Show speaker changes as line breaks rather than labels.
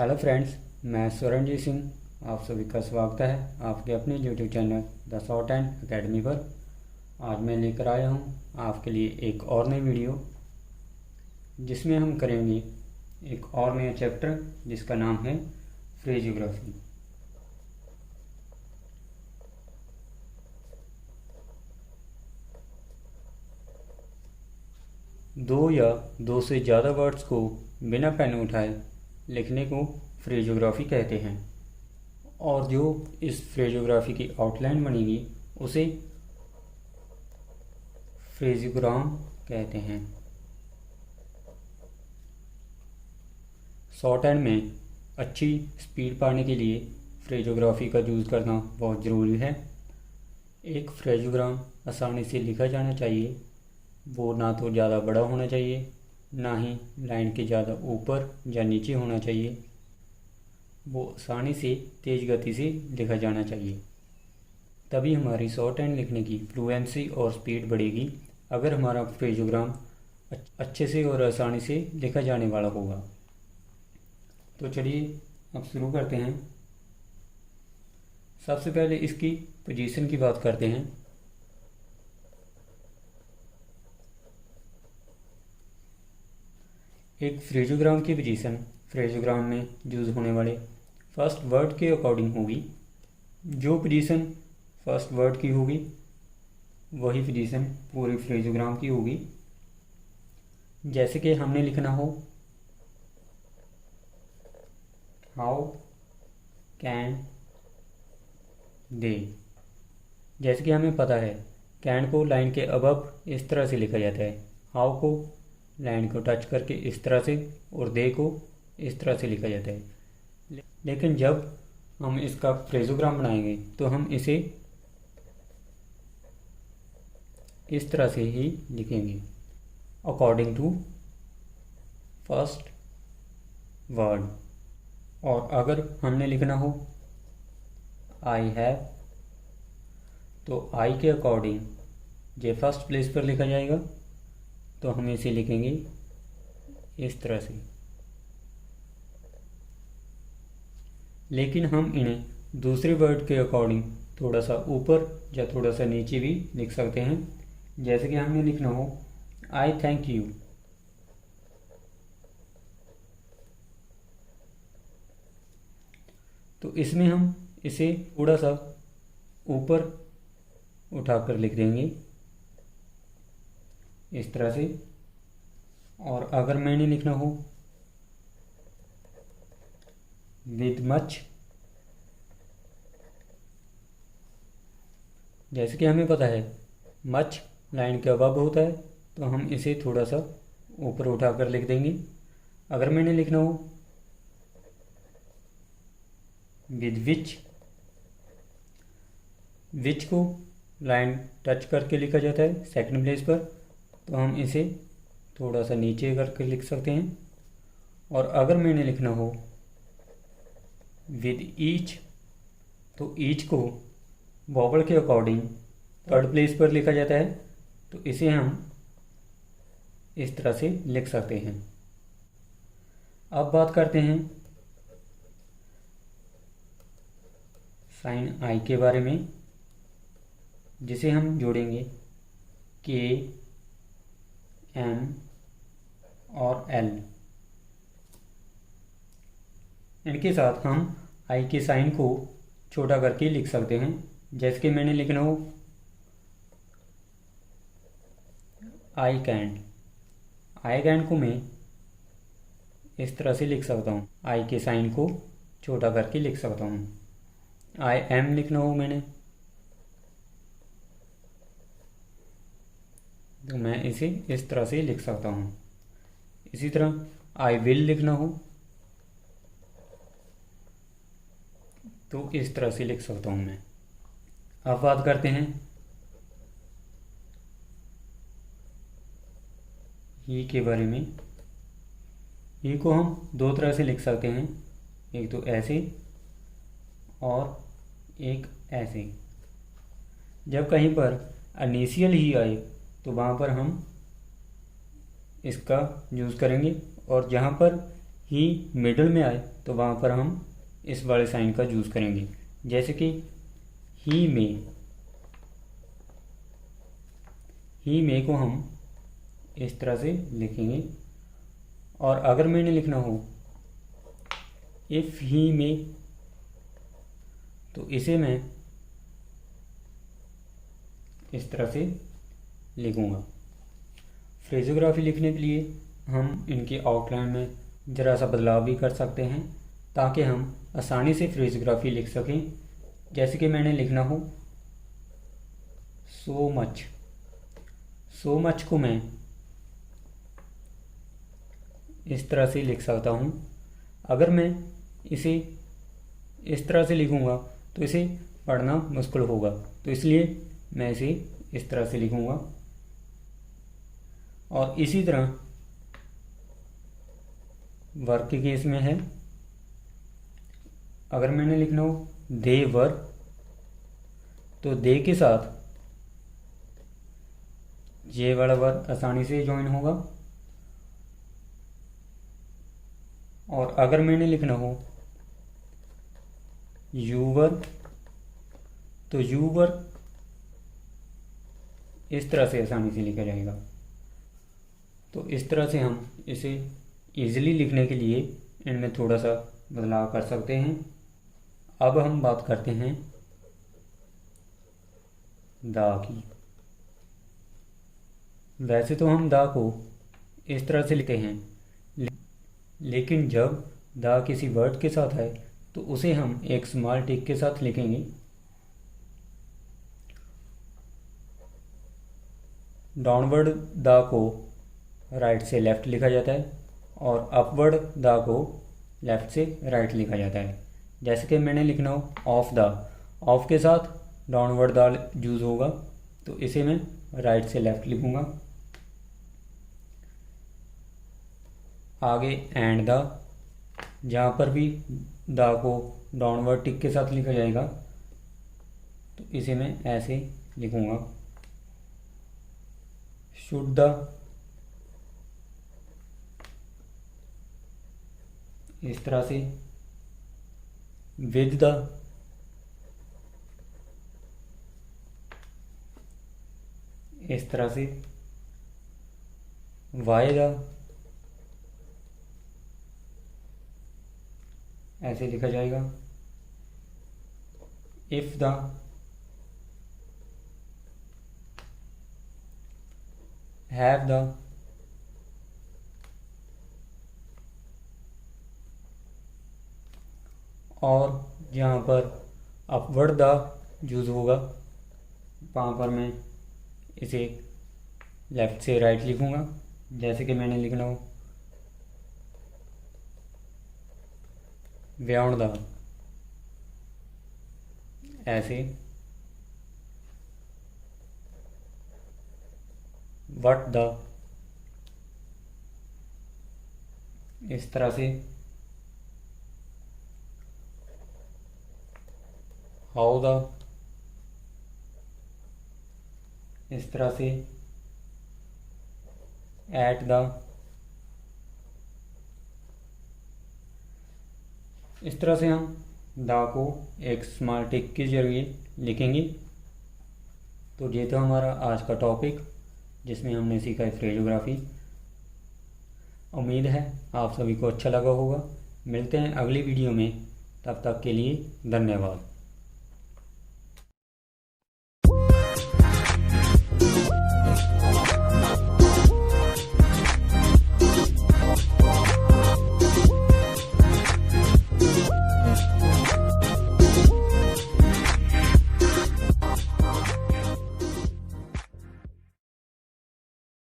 Hello friends, मैं स्वरणजीत सिंह आप सभी का स्वागत है आपके अपने YouTube channel the short and academy पर। आज मैं लेकर आया हूँ आपके लिए एक और नई वीडियो जिसमें हम करेंगे एक और नया चैप्टर जिसका नाम है फ्रेजियोग्राफी। दो या दो से ज़्यादा वर्ड्स को बिना पेन उठाए लिखने को फ्रेजियोग्राफी कहते हैं और जो इस फ्रेजियोग्राफी की आउटलाइन बनेगी उसे फ्रेजियोग्राम कहते हैं। शॉर्ट हैंड में अच्छी स्पीड पाने के लिए फ्रेजियोग्राफी का यूज़ करना बहुत ज़रूरी है। एक फ्रेजियोग्राम आसानी से लिखा जाना चाहिए, वो ना तो ज़्यादा बड़ा होना चाहिए ना ही लाइन के ज़्यादा ऊपर या नीचे होना चाहिए, वो आसानी से तेज़ गति से लिखा जाना चाहिए। तभी हमारी शॉर्ट हैंड लिखने की फ्लुएंसी और स्पीड बढ़ेगी अगर हमारा फ्रेजियोग्राम अच्छे से और आसानी से लिखा जाने वाला होगा। तो चलिए अब शुरू करते हैं। सबसे पहले इसकी पोजीशन की बात करते हैं। एक फ्रेजियोग्राम की पोजीशन फ्रेजियोग्राम में यूज़ होने वाले फर्स्ट वर्ड के अकॉर्डिंग होगी। जो पोजीशन फर्स्ट वर्ड की होगी वही पोजीशन पूरी फ्रेजियोग्राम की होगी। जैसे कि हमने लिखना हो हाउ कैन दे। जैसे कि हमें पता है कैन को लाइन के अबव इस तरह से लिखा जाता है, हाउ को लाइन को टच करके इस तरह से और दे को इस तरह से लिखा जाता है। लेकिन जब हम इसका फ्रेजियोग्राम बनाएंगे तो हम इसे इस तरह से ही लिखेंगे अकॉर्डिंग टू फर्स्ट वर्ड। और अगर हमने लिखना हो आई हैव तो आई के अकॉर्डिंग जो फर्स्ट प्लेस पर लिखा जाएगा तो हम इसे लिखेंगे इस तरह से। लेकिन हम इन्हें दूसरे वर्ड के अकॉर्डिंग थोड़ा सा ऊपर या थोड़ा सा नीचे भी लिख सकते हैं। जैसे कि हमने लिखना हो आई थैंक यू तो इसमें हम इसे थोड़ा सा ऊपर उठाकर लिख देंगे इस तरह से। और अगर मैंने लिखना हो विद मच, जैसे कि हमें पता है मच लाइन के अबव होता है तो हम इसे थोड़ा सा ऊपर उठाकर लिख देंगे। अगर मैंने लिखना हो विद विच को लाइन टच करके लिखा जाता है सेकंड प्लेस पर तो हम इसे थोड़ा सा नीचे करके लिख सकते हैं। और अगर मैंने लिखना हो विद ईच तो ईच को वॉवल के अकॉर्डिंग थर्ड प्लेस पर लिखा जाता है तो इसे हम इस तरह से लिख सकते हैं। अब बात करते हैं साइन आई के बारे में, जिसे हम जोड़ेंगे के एम और एल। इनके साथ हम आई के साइन को छोटा करके लिख सकते हैं। जैसे कि मैंने लिखना हो आई कैंट को मैं इस तरह से लिख सकता हूँ, आई के साइन को छोटा करके लिख सकता हूँ। आई एम लिखना हो मैंने तो मैं इसे इस तरह से लिख सकता हूँ। इसी तरह आई विल लिखना हो तो इस तरह से लिख सकता हूँ मैं। अब बात करते हैं ही के बारे में। ही को हम दो तरह से लिख सकते हैं, एक तो ऐसे और एक ऐसे। जब कहीं पर इनिशियल ही आए तो वहाँ पर हम इसका यूज़ करेंगे और जहाँ पर ही मिडल में आए तो वहाँ पर हम इस वाले साइन का यूज़ करेंगे। जैसे कि ही में को हम इस तरह से लिखेंगे। और अगर मैंने लिखना हो इफ़ ही में, तो इसे मैं इस तरह से लिखूँगा। फ्रेजोग्राफी लिखने के लिए हम इनके आउटलाइन में ज़रा सा बदलाव भी कर सकते हैं ताकि हम आसानी से फ्रेजोग्राफी लिख सकें। जैसे कि मैंने लिखना हो सो मच को मैं इस तरह से लिख सकता हूँ। अगर मैं इसे इस तरह से लिखूँगा तो इसे पढ़ना मुश्किल होगा, तो इसलिए मैं इसे इस तरह से लिखूँगा। और इसी तरह वर्क के केस में है, अगर मैंने लिखना हो दे वर, तो दे के साथ ये वाला वर्क आसानी से ज्वाइन होगा। और अगर मैंने लिखना हो यूवर, तो यूवर इस तरह से आसानी से लिखा जाएगा। तो इस तरह से हम इसे ईज़िली लिखने के लिए इनमें थोड़ा सा बदलाव कर सकते हैं। अब हम बात करते हैं दा की। वैसे तो हम दा को इस तरह से लिखते हैं, लेकिन जब दा किसी वर्ड के साथ है तो उसे हम एक स्मॉल टिक के साथ लिखेंगे। डाउनवर्ड दा को राइट से लेफ़्ट लिखा जाता है और अपवर्ड दा को लेफ़्ट से राइट लिखा जाता है। जैसे कि मैंने लिखना हो ऑफ द, ऑफ के साथ डाउनवर्ड दा यूज़ होगा, तो इसे मैं राइट से लेफ़्ट लिखूँगा। आगे एंड द, जहाँ पर भी दा को डाउनवर्ड टिक के साथ लिखा जाएगा तो इसे मैं ऐसे लिखूँगा। शुड द, इस तरह से। विद द, इस तरह से। वाई द, ऐसे लिखा जाएगा। इफ द, हैव द, और जहाँ पर अपवर्ड द यूज़ होगा वहाँ पर मैं इसे लेफ़्ट से राइट लिखूँगा। जैसे कि मैंने लिखना हो बियॉन्ड द, ऐसे। व्हाट द, इस तरह से। हाउ द, इस तरह से। एट द, इस तरह से हम दा को एक स्मॉल टिक के जरिए लिखेंगे। तो ये था हमारा आज का टॉपिक जिसमें हमने सीखा है फ्रेजोग्राफी। उम्मीद है आप सभी को अच्छा लगा होगा। मिलते हैं अगली वीडियो में, तब तक के लिए धन्यवाद।